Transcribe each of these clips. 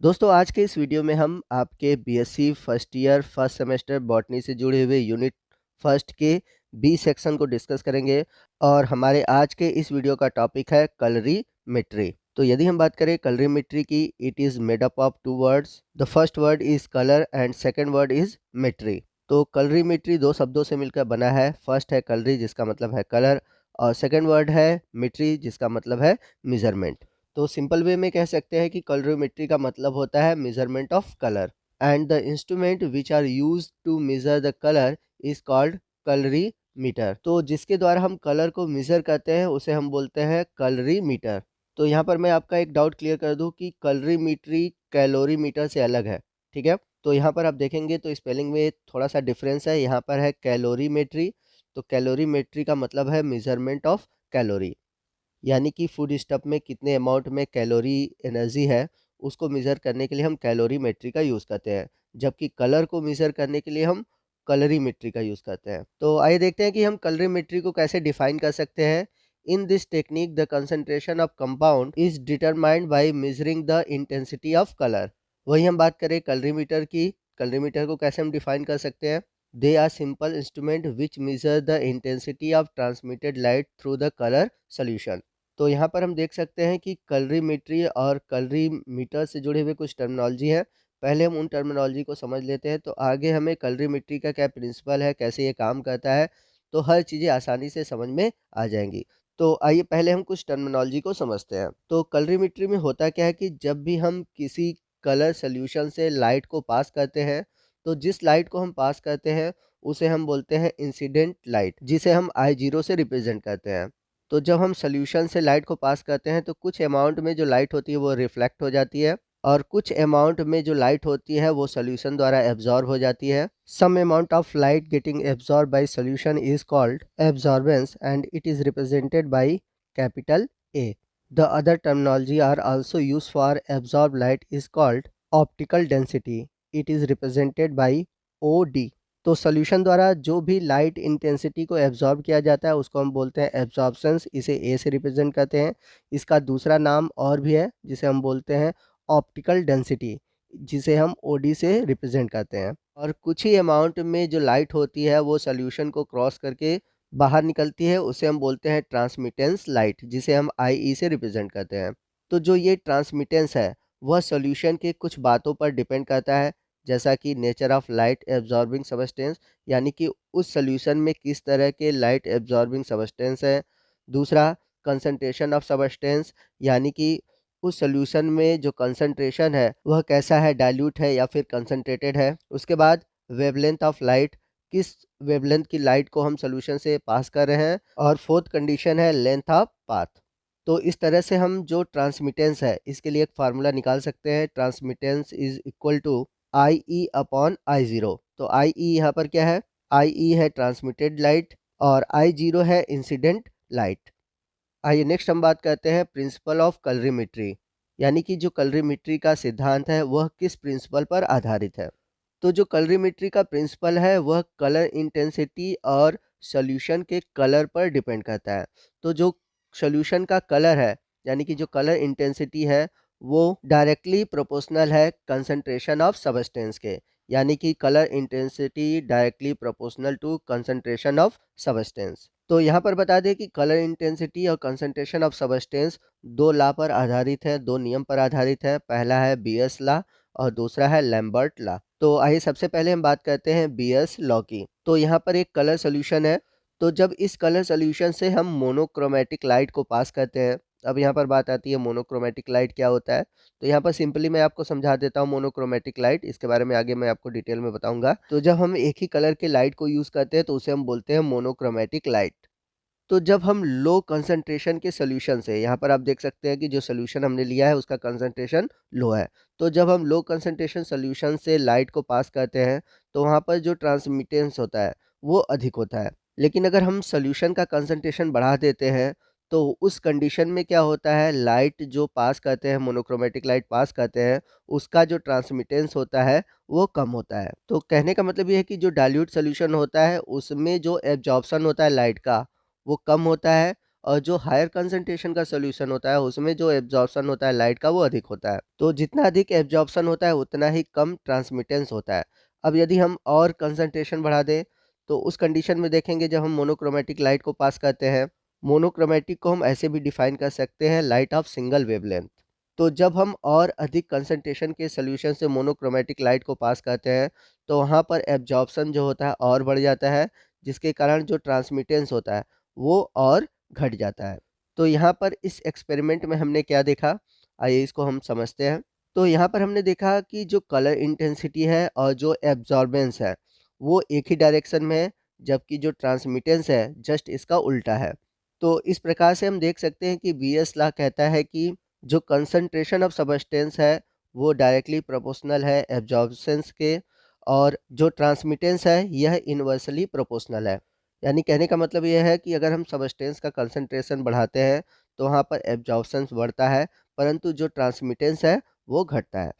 दोस्तों आज के इस वीडियो में हम आपके BSc first year first semester botany से जुड़े हुए यूनिट फर्स्ट के बी सेक्शन को डिस्कस करेंगे और हमारे आज के इस वीडियो का टॉपिक है कलरीमेट्री। तो यदि हम बात करें कलरीमेट्री की, it is made up of two words. The first word is colour and second word is metry. तो कलरीमेट्री दो शब्दों से मिलकर बना है। फर्स्ट है कलरी जिसका मतलब है कलर और सेकेंड वर्ड है मेट्री जिसका मतलब है मेजरमेंट। तो सिंपल वे में कह सकते हैं कि कलरीमेट्री का मतलब होता है measurement of colour and the instrument which are used to measure the colour is called colorimeter. तो जिसके द्वारा हम कलर को मेजर करते हैं उसे हम बोलते हैं कलरीमीटर। तो यहाँ पर मैं आपका एक डाउट क्लियर कर दूं कि कलरीमेट्री कैलोरीमीटर से अलग है। ठीक है, तो यहाँ पर आप देखेंगे तो स्पेलिंग में थोड़ा सा डिफरेंस है। यहाँ पर है कैलोरीमेट्री, तो कैलोरीमेट्री का मतलब है मेजरमेंट ऑफ कैलोरी, यानी कि फूड स्टफ में कितने अमाउंट में कैलोरी एनर्जी है उसको मेज़र करने के लिए हम कैलोरीमेट्री का यूज़ करते हैं, जबकि कलर को मेज़र करने के लिए हम कलरीमेट्री का यूज़ करते हैं। तो आइए देखते हैं कि हम कलरीमेट्री को कैसे डिफाइन कर सकते हैं। In this technique the concentration of compound is determined by measuring the intensity of colour. वही हम बात करें कलरीमीटर की, कलरीमीटर को कैसे हम डिफाइन कर सकते हैं। They are simple instrument which measure the intensity of transmitted light through the colour solution. तो यहाँ पर हम देख सकते हैं कि कलरीमेट्री और कलरीमीटर से जुड़े हुए कुछ टर्मिनोलॉजी है। पहले हम उन टर्मिनोलॉजी को समझ लेते हैं, तो आगे हमें कलरीमेट्री का क्या प्रिंसिपल है, कैसे ये काम करता है, तो हर चीज़ें आसानी से समझ में आ जाएंगी। तो आइए पहले हम कुछ टर्मिनोलॉजी को समझते हैं। तो कलरीमेट्री में होता क्या है कि जब भी हम किसी कलर सोल्यूशन से लाइट को पास करते हैं, तो जिस लाइट को हम पास करते हैं उसे हम बोलते हैं इंसिडेंट लाइट, जिसे हम I0 से रिप्रेजेंट करते हैं। तो जब हम सॉल्यूशन से लाइट को पास करते हैं तो कुछ अमाउंट में जो लाइट होती है वो रिफ्लेक्ट हो जाती है और कुछ अमाउंट में जो लाइट होती है वो सॉल्यूशन द्वारा एब्जॉर्ब हो जाती है। Some amount of light getting absorb by solution is called absorbance and it is represented by capital A. The other terminology are also used for absorb light is called optical density, it is represented by O D. तो solution द्वारा जो भी light intensity को absorb किया जाता है उसको हम बोलते हैं एब्जॉर्प्शंस, इसे ए से रिप्रेजेंट करते हैं। इसका दूसरा नाम और भी है जिसे हम बोलते हैं ऑप्टिकल डेंसिटी, जिसे हम ओडी से रिप्रेजेंट करते हैं। और कुछ ही अमाउंट में जो लाइट होती है वो सॉल्यूशन को क्रॉस करके बाहर निकलती है, उसे हम बोलते हैं ट्रांसमिटेंस लाइट, जिसे हम आई से रिप्रेजेंट करते हैं। तो जो ये ट्रांसमिटेंस है वह सॉल्यूशन के कुछ बातों पर डिपेंड करता है, जैसा कि nature of light absorbing substance, यानी कि उस सॉल्यूशन में किस तरह के लाइट एब्जॉर्बिंग सबस्टेंस है। दूसरा, कंसंट्रेशन ऑफ सबस्टेंस, यानी कि उस सॉल्यूशन में जो कंसंट्रेशन है वह कैसा है, डाइल्यूट है या फिर कंसंट्रेटेड है। उसके बाद वेवलेंथ ऑफ लाइट, किस वेवलेंथ की लाइट को हम सॉल्यूशन से पास कर रहे हैं। और फोर्थ कंडीशन है लेंथ ऑफ पाथ। तो इस तरह से हम जो ट्रांसमिटेंस है इसके लिए एक फार्मूला निकाल सकते हैं। Transmittance is equal to I E upon I0। तो आई ई यहाँ पर क्या है, आई ई है ट्रांसमिटेड लाइट और I0 है इंसिडेंट लाइट। आइए नेक्स्ट हम बात करते हैं प्रिंसिपल ऑफ कलरीमेट्री, यानी कि जो कलरीमेट्री का सिद्धांत है वह किस प्रिंसिपल पर आधारित है। तो जो कलरीमेट्री का प्रिंसिपल है वह कलर इंटेंसिटी और सॉल्यूशन के कलर पर डिपेंड करता है। तो जो सॉल्यूशन का कलर है, यानी कि जो कलर इंटेंसिटी है, वो डायरेक्टली प्रोपोर्शनल है कंसंट्रेशन ऑफ सबस्टेंस के, यानी कि colour intensity directly proportional to concentration of substance. तो यहाँ पर बता दें कि कलर इंटेंसिटी और कंसंट्रेशन ऑफ सबस्टेंस दो लॉ पर आधारित है, दो नियम पर आधारित है। पहला है बीएस लॉ और दूसरा है लैम्बर्ट लॉ। तो आइए सबसे पहले हम बात करते हैं बीएस लॉ की। तो यहाँ पर एक कलर सोल्यूशन है, तो जब इस कलर सोल्यूशन से हम मोनोक्रोमेटिक लाइट को पास करते हैं, अब यहाँ पर बात आती है मोनोक्रोमेटिक लाइट क्या होता है। तो यहाँ पर सिंपली मैं आपको समझा देता हूँ मोनोक्रोमेटिक लाइट, इसके बारे में आगे मैं आपको डिटेल में बताऊंगा। तो जब हम एक ही कलर के लाइट को यूज़ करते हैं तो उसे हम बोलते हैं मोनोक्रोमेटिक लाइट। तो जब हम लो कंसंट्रेशन के सोल्यूशन से, यहाँ पर आप देख सकते हैं कि जो सोल्यूशन हमने लिया है उसका कंसंट्रेशन लो है, तो जब हम लो कंसंट्रेशन सोल्यूशन से लाइट को पास करते हैं तो वहाँ पर जो ट्रांसमिटेंस होता है वो अधिक होता है। लेकिन अगर हम सोल्यूशन का कंसंट्रेशन बढ़ा देते हैं तो उस कंडीशन में क्या होता है, लाइट जो पास करते हैं, मोनोक्रोमेटिक लाइट पास करते हैं, उसका जो ट्रांसमिटेंस होता है वो कम होता है। तो कहने का मतलब ये है कि जो डाइल्यूट सोल्यूशन होता है उसमें जो एब्जॉर्प्शन होता है लाइट का वो कम होता है और जो हायर कंसंट्रेशन का सॉल्यूशन होता है उसमें जो एब्जॉर्प्शन होता है लाइट का वो अधिक होता है। तो जितना अधिक एब्जॉर्प्शन होता है उतना ही कम ट्रांसमिटेंस होता है। अब यदि हम और कंसंट्रेशन बढ़ा दें तो उस कंडीशन में देखेंगे जब हम मोनोक्रोमेटिक लाइट को पास करते हैं, मोनोक्रोमेटिक को हम ऐसे भी डिफाइन कर सकते हैं, लाइट ऑफ सिंगल वेवलेंथ। तो जब हम और अधिक कंसंट्रेशन के सॉल्यूशन से मोनोक्रोमेटिक लाइट को पास करते हैं तो वहाँ पर एब्जॉर्प्शन जो होता है और बढ़ जाता है, जिसके कारण जो ट्रांसमिटेंस होता है वो और घट जाता है। तो यहाँ पर इस एक्सपेरिमेंट में हमने क्या देखा, आइए इसको हम समझते हैं। तो यहाँ पर हमने देखा कि जो कलर इंटेंसिटी है और जो एब्जॉर्बेंस है वो एक ही डायरेक्शन में है, जबकि जो ट्रांसमिटेंस है जस्ट इसका उल्टा है। तो इस प्रकार से हम देख सकते हैं कि बीएस लॉ कहता है कि जो कंसंट्रेशन ऑफ सबस्टेंस है वो डायरेक्टली प्रोपोर्शनल है एब्जॉर्प्शंस के, और जो ट्रांसमिटेंस है यह इन्वर्सली प्रोपोर्शनल है। यानी कहने का मतलब यह है कि अगर हम सबस्टेंस का कंसंट्रेशन बढ़ाते हैं तो वहाँ पर एब्जॉर्प्शन बढ़ता है, परंतु जो ट्रांसमिटेंस है वो घटता है।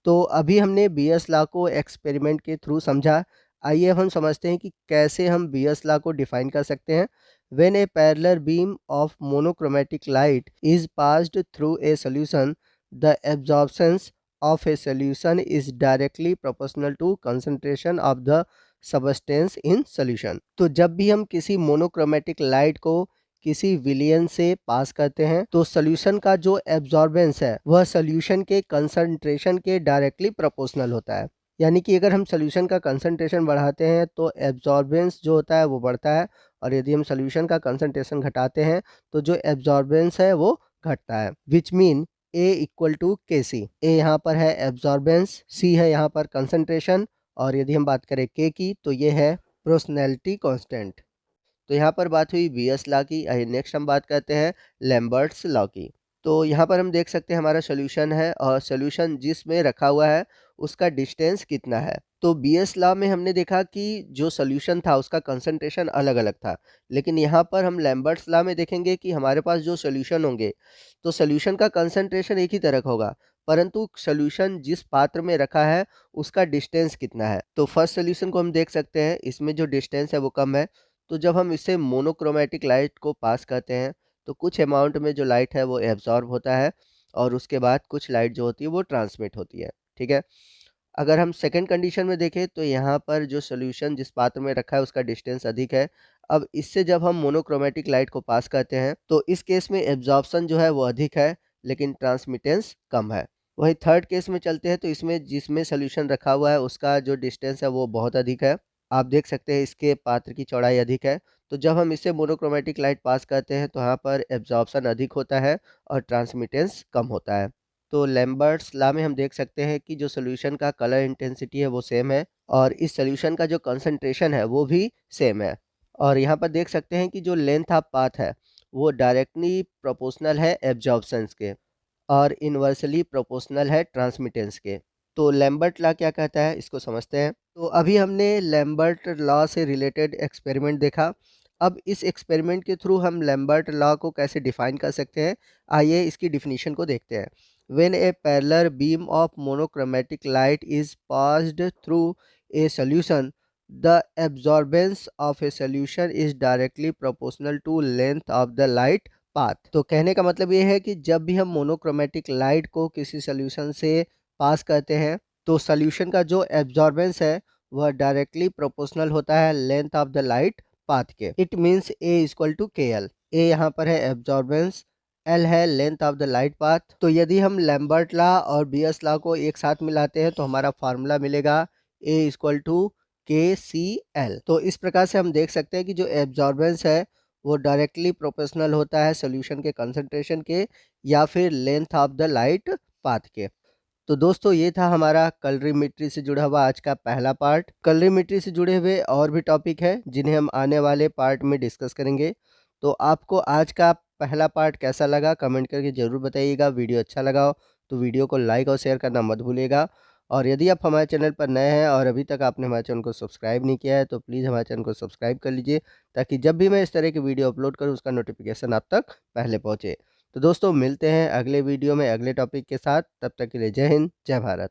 तो अभी हमने बीएस लॉ को एक्सपेरिमेंट के थ्रू समझा। आइए अब हम समझते हैं कि कैसे हम बीएस लॉ को डिफाइन कर सकते हैं। When a parallel beam of monochromatic light is passed through a solution, the absorptions of a solution is directly proportional to concentration of the substance in solution। तो जब भी हम किसी मोनोक्रोमेटिक लाइट को किसी विलियन से पास करते हैं तो सॉल्यूशन का जो एब्जॉर्बेंस है वह सॉल्यूशन के कंसंट्रेशन के डायरेक्टली प्रोपोर्शनल होता है। यानी कि अगर हम सॉल्यूशन का कंसंट्रेशन बढ़ाते हैं तो एब्जॉर्बेंस जो होता है वो बढ़ता है, और यदि हम सॉल्यूशन का कंसंट्रेशन घटाते हैं तो जो एब्जॉर्बेंस है वो घटता है। Which mean A equal to K C. ए यहाँ पर है एब्जॉर्बेंस, सी है यहाँ पर कंसंट्रेशन, और यदि हम बात करें के की तो ये है प्रोपोर्शनैलिटी कांस्टेंट। तो यहाँ पर बात हुई बीएस लॉ की। आइए नेक्स्ट हम बात करते हैं लैम्बर्ट्स लॉ की। तो यहाँ पर हम देख सकते हैं हमारा सॉल्यूशन है और सॉल्यूशन जिसमें रखा हुआ है उसका डिस्टेंस कितना है। तो बीएस लॉ में हमने देखा कि जो सॉल्यूशन था उसका कंसंट्रेशन अलग अलग था, लेकिन यहाँ पर हम लैम्बर्ट्स लॉ में देखेंगे कि हमारे पास जो सॉल्यूशन होंगे तो सॉल्यूशन का कंसंट्रेशन एक ही तरह का होगा, परंतु सॉल्यूशन जिस पात्र में रखा है उसका डिस्टेंस कितना है। तो फर्स्ट सॉल्यूशन को हम देख सकते हैं, इसमें जो डिस्टेंस है वो कम है। तो जब हम इसे मोनोक्रोमेटिक लाइट को पास करते हैं तो कुछ अमाउंट में जो लाइट है वो एब्जॉर्ब होता है और उसके बाद कुछ लाइट जो होती है वो ट्रांसमिट होती है। ठीक है। अगर हम सेकंड कंडीशन में देखें तो यहाँ पर जो सॉल्यूशन जिस पात्र में रखा है उसका डिस्टेंस अधिक है। अब इससे जब हम मोनोक्रोमेटिक लाइट को पास करते हैं तो इस केस में एब्जॉर्प्शन जो है वो अधिक है लेकिन ट्रांसमिटेंस कम है। वही थर्ड केस में चलते हैं तो इसमें जिसमें सॉल्यूशन रखा हुआ है उसका जो डिस्टेंस है वो बहुत अधिक है। आप देख सकते हैं इसके पात्र की चौड़ाई अधिक है। तो जब हम इससे मोनोक्रोमेटिक लाइट पास करते हैं तो यहाँ पर एब्जॉर्प्शन अधिक होता है और ट्रांसमिटेंस कम होता है। तो लैम्बर्ट्स लॉ में हम देख सकते हैं कि जो सॉल्यूशन का कलर इंटेंसिटी है वो सेम है और इस सॉल्यूशन का जो कंसंट्रेशन है वो भी सेम है। और यहाँ पर देख सकते हैं कि जो लेंथ ऑफ पाथ है वो डायरेक्टली प्रोपोर्शनल है एब्जॉर्प्शंस के और इन्वर्सली प्रोपोर्शनल है ट्रांसमिटेंस के। तो लैम्बर्ट लॉ क्या कहता है इसको समझते हैं। तो अभी हमने लैम्बर्ट लॉ से रिलेटेड एक्सपेरिमेंट देखा। अब इस एक्सपेरिमेंट के थ्रू हम लैम्बर्ट लॉ को कैसे डिफाइन कर सकते हैं, आइए इसकी डिफिनीशन को देखते हैं। When a parallel beam of monochromatic light is passed through a solution, the absorbance of a solution is directly proportional to length of the light path. तो कहने का मतलब ये है कि जब भी हम मोनोक्रोमेटिक लाइट को किसी सॉल्यूशन से पास करते हैं तो सॉल्यूशन का जो एब्जॉर्बेंस है वह डायरेक्टली प्रोपोर्शनल होता है length of the light path के। It means A equal to K L. A यहाँ पर है एब्जॉर्बेंस, एल है length of the light path. तो यदि हम लैम्बर्ट लॉ और बीएस लॉ को एक साथ मिलाते हैं तो हमारा फार्मूला मिलेगा ए equal to K C L. तो इस प्रकार से हम देख सकते हैं कि जो एब्जॉर्बेंस है वो डायरेक्टली प्रोपोर्शनल होता है सॉल्यूशन के कंसंट्रेशन के या फिर length of the light path के। तो दोस्तों ये था हमारा कलरीमेट्री से जुड़ा हुआ आज का पहला पार्ट। कलरीमेट्री से जुड़े हुए और भी टॉपिक है जिन्हें हम आने वाले पार्ट में डिस्कस करेंगे। तो आपको आज का पहला पार्ट कैसा लगा कमेंट करके ज़रूर बताइएगा। वीडियो अच्छा लगा हो तो वीडियो को लाइक और शेयर करना मत भूलिएगा। और यदि आप हमारे चैनल पर नए हैं और अभी तक आपने हमारे चैनल को सब्सक्राइब नहीं किया है तो प्लीज़ हमारे चैनल को सब्सक्राइब कर लीजिए, ताकि जब भी मैं इस तरह की वीडियो अपलोड करूँ उसका नोटिफिकेशन आप तक पहले पहुँचे। तो दोस्तों मिलते हैं अगले वीडियो में अगले टॉपिक के साथ। तब तक के लिए जय हिंद, जय भारत।